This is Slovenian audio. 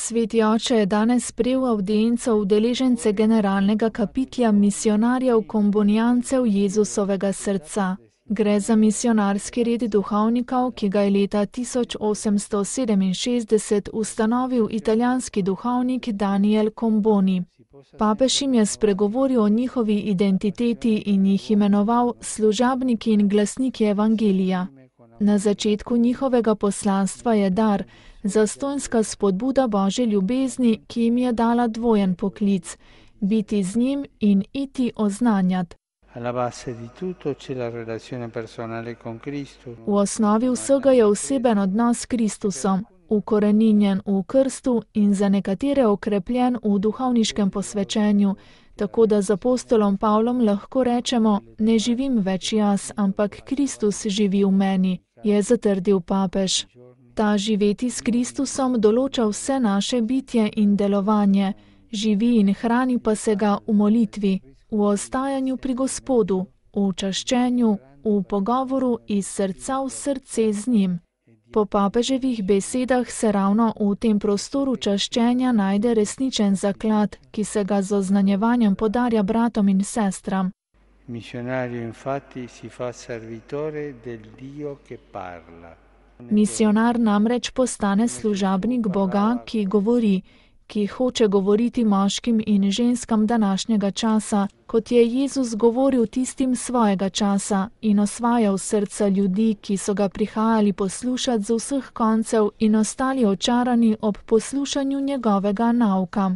Sveti oče je danes sprejel avdienco udeležence generalnega kapitlja misionarjev kombonijancev Jezusovega srca. Gre za misionarski red duhovnikov, ki ga je leta 1867 ustanovil italijanski duhovnik Daniel Comboni. Papež jim je spregovoril o njihovi identiteti in jih imenoval služabniki in glasniki evangelija. Na začetku njihovega poslanstva je dar, zastonjska spodbuda Božje ljubezni, ki jim je dala dvojen poklic, biti z njim in iti oznanjati. V osnovi vsega je oseben odnos s Kristusom, ukoreninjen v krstu in za nekatere okrepljen v duhovniškem posvečenju, tako da z apostolom Pavlom lahko rečemo, ne živim več jaz, ampak Kristus živi v meni, je zatrdil papež. Ta živeti s Kristusom določa vse naše bitje in delovanje, živi in hrani pa se ga v molitvi, v ostajanju pri Gospodu, v čaščenju, v pogovoru iz srca v srce z njim. Po papeževih besedah se ravno v tem prostoru čaščenja najde resničen zaklad, ki se ga z oznanjevanjem podarja bratom in sestram. Misionar namreč postane služabnik Boga, ki govori, ki hoče govoriti moškim in ženskam današnjega časa, kot je Jezus govoril tistim svojega časa in osvajal srca ljudi, ki so ga prihajali poslušati z vseh koncev in ostali očarani ob poslušanju njegovega nauka.